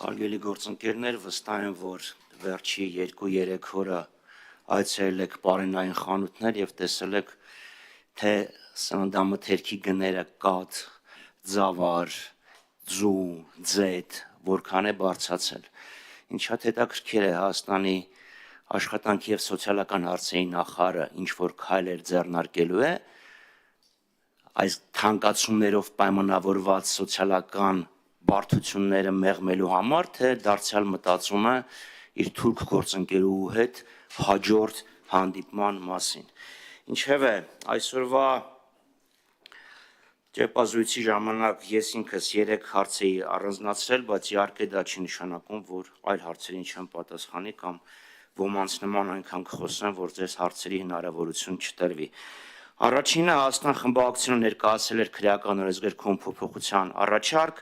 Հարգելի գործընկերներ, վստահ եմ, որ վերջի 2-3 օրը այցելել եք բարենային խանութներ եւ տեսել եք, թե սննդամթերքի գները կաթ, ձավար, ձու, ձեթ, որքան է բարձրացել։ Ինչ շատ հետաքրքիր է Հայաստանի աշխատանքի եւ սոցիալական հարցերի նախարարը ինչ որ քայլեր ձեռնարկելու է այս թանկացումներով պայմանավորված սոցիալական բարդությունները մեղմելու համար, թե դարձյալ մտածում է իր թուրք գործընկերուհու հետ հաջորդ հանդիպման մասին։ Ինչևէ, այսօրվա ճեպազույցի ժամանակ ես ինքս 3 հարց էի առանձնացրել, բայց իհարկե դա չի նշանակում, որ այլ հարցերին չեմ պատասխանի կամ ոմանց նման այնքան կխոսեմ, որ ձեզ հարցերի հնարավորություն չտրվի։ Առաջինը Հայաստան խմբակցությունը ներկայացրել էր քրեական օրենսգրքում փոփոխության առաջարկ,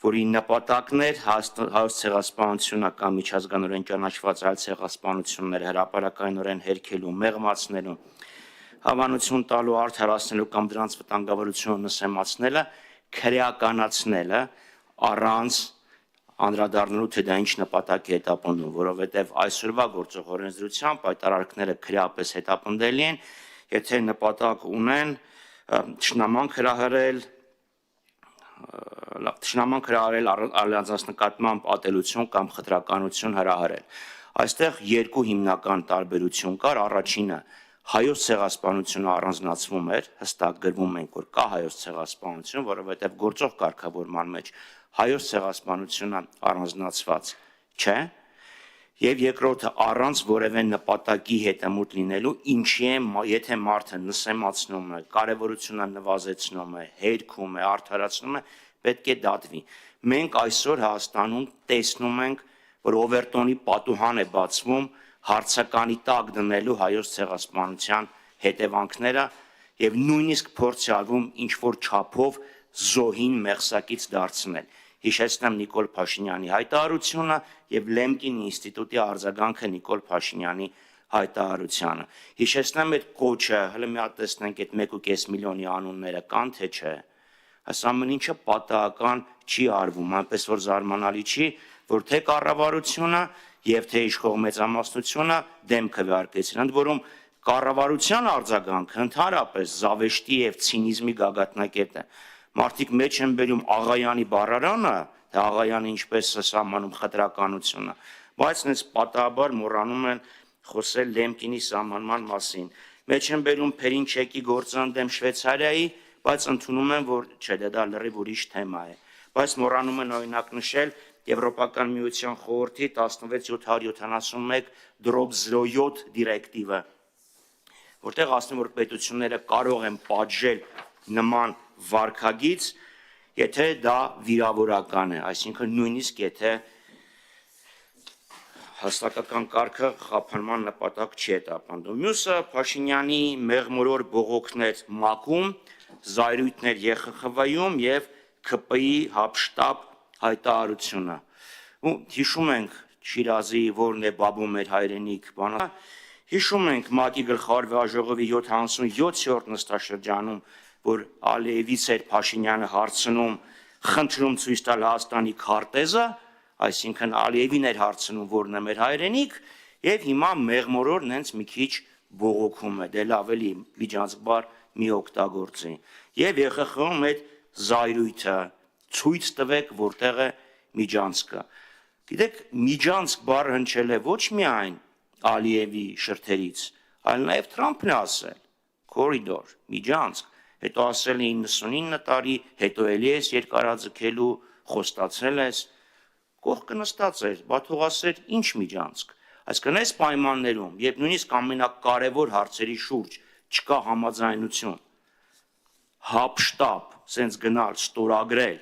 որի նպատակն էր Հայոց ցեղասպանությունը կամ միջազգանորեն ճանաչված այլ ցեղասպանություններ հրապարակայնորեն հերքելու, մեղմացնելու, հավանություն տալու, արդարացնելու կամ դրանց վտանգավորությունը նսեմացնելը, քրեականացնելը առանց անդրադառնալու, թե դա ինչ նպատակի է հետապնդում, որովհետև այսօրվա գործող օրենսդրությամբ այդ արարքները քրեապես հետապնդելի են, եթե նպատակ ունեն թշնամանք հրահրել առանձնանց նկատմամբ ատելություն կամ խտրականություն հրահրել։ Այստեղ 2 հիմնական տարբերություն կար, առաջինը հայոց ցեղասպանությունը առանձնացվում էր, հստակ գրվում ենք, որ կա հայոց ցեղասպանություն, որովհետև գործող կարգավորման մեջ հայոց ցեղասպանությունը առանձնացված չէ, եւ երկրորդը առանց որևէ նպատակի հետամուտ լինելու, ինչի է, եթե մարդը նսեմացնում է, կարևորությունը նվազեցնում է, հերքում է, արդարացնում է, պետք է դատվի։ Մենք այսօր Հայաստանում տեսնում ենք, որ Օվերտոնի պատուհան է բացվում հարցականի տակ դնելու հայոց ցեղասպանության հետևանքները եւ նույնիսկ փորձ է արվում ինչ որ չափով զոհին մեղսակից դարձնել։ Հիշեցնեմ Նիկոլ Փաշինյանի հայտարարությունը եւ Լեմկին ինստիտուտի արձագանքը Նիկոլ Փաշինյանի հայտարարությանը։ Հիշեցնեմ այդ կոչը, հələ մի հատ տեսնենք այդ 1.5 միլիոնի անունները կան թե չէ։ Այս ամեն ինչը պատահական չի արվում, այնպես որ զարմանալի չի, որ թե կառավարությունը եւ թե իշխող մեծամասնությունը դեմ քվեարկեցին, ընդ որում կառավարության արձագանքը ընդհանրապես զավեշտի եւ ցինիզմի գագաթնակետ է։ Մարդիկ մեջ են բերում Աղայանի բառարանը, թե Աղայանը ինչպես է սահմանում խտրականությունը, բայց նենց պատահաբար մոռանում են խոսել Լեմկինի սահմանման մասին։ Մեջ են բերում Փերինչեկի գործը դեմ Շվեյցարիայի, բայց ընդունում են, որ չէ, դա լրիվ ուրիշ թեմա է։ Բայց մոռանում են օրինակ նշել Եվրոպական միության խորհրդի 16771/07 դիրեկտիվը, որտեղ ասում որ պետությունները կարող են պատժել նման վարքագիծ, եթե դա վիրավորական է, այսինքն նույնիսկ եթե հաստատական կարգը խափանման նպատակ չի հետապնդում։ Մյուսը Փաշինյանի մեղմորոր բողոքներ ՄԱԿ-ում, զայրույթներ ԵԽԽՎ-ում եւ ՔՊ-ի հապշտապ հայտարարությունը։ Ու հիշում ենք Շիրազի որն է բաբում մեր հայրենիք բանը։ Հիշում ենք ՄԱԿ-ի գլխավոր վեաժողովի 77-րդ նստաշրջանում, որ Ալիևից էր Փաշինյանը հարցնում, խնդրում ցույց տալ Հայաստանի քարտեզը, այսինքն Ալիևին էր հարցնում, որն է մեր հայրենիք, եւ հիմա մեղմորոր նենց մի քիչ բողոքում է, դե լավ էլի միջանցքբար մի օգտագործի։ Եվ ԵԽԽ-ում այդ զայրույթը ցույց տվեք, որտեղ է միջանցքը։ Գիտեք, միջանցք բառը հնչել է ոչ միայն Ալիևի շրթերից, այլ նաեւ Թրամփն է ասել, կորիդոր, միջանցք, հետո ասել է 99 տարի, հետո էլի ես երկարաձգելու, խոստացել ես, կողքը նստած էր, բա թող ասեր ինչ միջանցք։ Այսինքն այս պայմաններում, երբ նույնիսկ ամենակարևոր հարցերի շուրջ չկա համաձայնություն, հապշտապ, սենց գնալ, ստորագրել,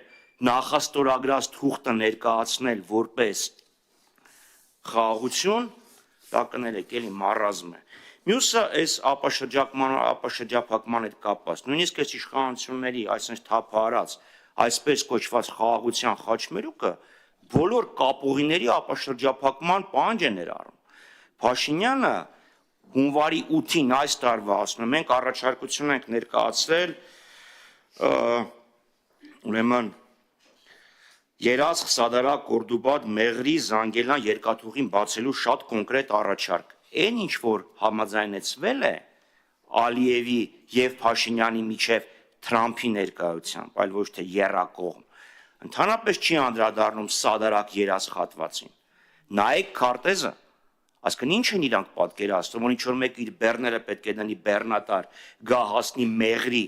նախաստորագրած թուղթը ներկայացնել որպես խաղաղություն, դա կներեք, էլի մարազմ է։ Մյուսը այս ապաշրջափակման հետ կապված, նույնիսկ այս իշխանությունների այսինքն թափահարած այսպես կոչված խաղաղության խաչմերուկը բոլոր կապուղիների ապաշրջափակման պահանջ է ներառում։ Փաշինյանը հունվարի 8-ին այս տարվա ասում է, մենք առաջարկություն ենք ներկայացրել ուրեմն Երազք, Սադարակ, Կորդուբադ, Մեղրի, Զանգելան երկաթուղին բացելու շատ կոնկրետ առաջարկ։ Այն ինչ որ համաձայնեցվել է Ալիևի եւ Փաշինյանի միջև Թրամփի ներկայությամբ, այլ ոչ թե եռակողմ, ընդհանրապես չի անդրադառնում Սադարակ երազք հատվածին։ Նայեք քարտեզը, այսինքն ինչ են իրանք պատկերացնում, որ ինչ որ մեկը իր բեռները պետք է դնի բեռնատար, գա հասնի Մեղրի,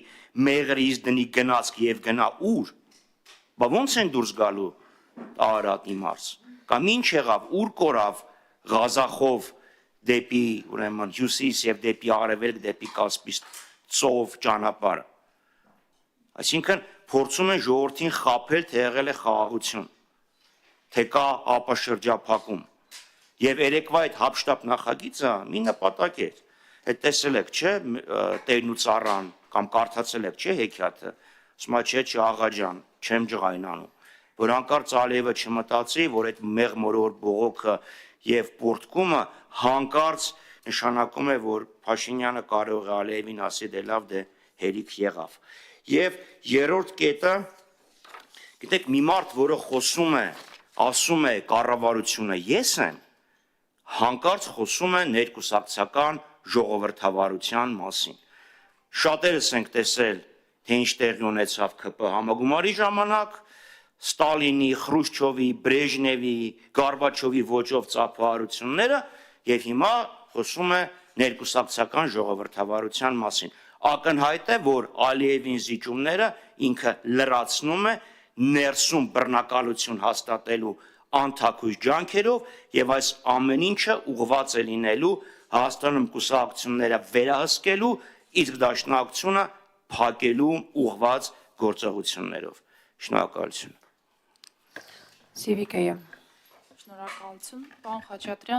Մեղրիից դնի գնացք եւ գնա ուր։ Բա ո՞նց են դուրս գալու Արարատի մարզ։ Կամ ինչ եղավ, ուր կորավ Ղազախով դեպի ուրեմն հյուսիս եւ դեպի արևելք, դեպի Կասպից ծով ճանապարհը։ Այսինքն փորձում են ժողովրդին խաբել, թե եղել է խաղաղություն, թե կա ապաշրջափակում։ Եվ երեկվա այդ հապշտապ նախագիծը մի նպատակ էր։ Այդ տեսել եք, չէ, Տերն ու Ծառան կամ կարդացել եք, չէ, հեքիաթը։ Ասում է, չէ, աղա ջան, չեմ ջղայնանում, որ հանկարծ Ալիևը չմտածի, որ այդ մեղմորոր բողոքը եւ պորտկումը հանկարծ նշանակում է, որ Փաշինյանը կարող է Ալիևին ասի դե լավ, դե հերիք եղավ։ Եվ երրորդ կետը, գիտեք, մի մարդ, որը խոսում է, ասում է կառավարությունը ես եմ, հանկարծ խոսում է ներկուսակցական ժողովրդավարության մասին։ Շատերս ենք տեսել, թե ինչ տեղի ունեցավ ԿՊ համագումարի ժամանակ, Ստալինի, Խրուշչովի, Բրեժնևի, Գորբաչովի ոճով ծափահարությունները եւ հիմա խոսում է ներկուսակցական ժողովրդավարության մասին։ Ակնհայտ է, որ Ալիևին զիջումները ինքը լրացնում է ներսում բռնակալություն հաստատելու անթակույց ջանքերով եւ այս ամեն ինչը ուղղված է լինելու Հայաստանում կուսակցությունները վերահսկելու, իսկ դաշնակցությունը փակելու ուղղված գործողություններով։ Շնորհակալություն։ Սիվիկայա։ Շնորհակալություն, պարոն Խաչատրյան։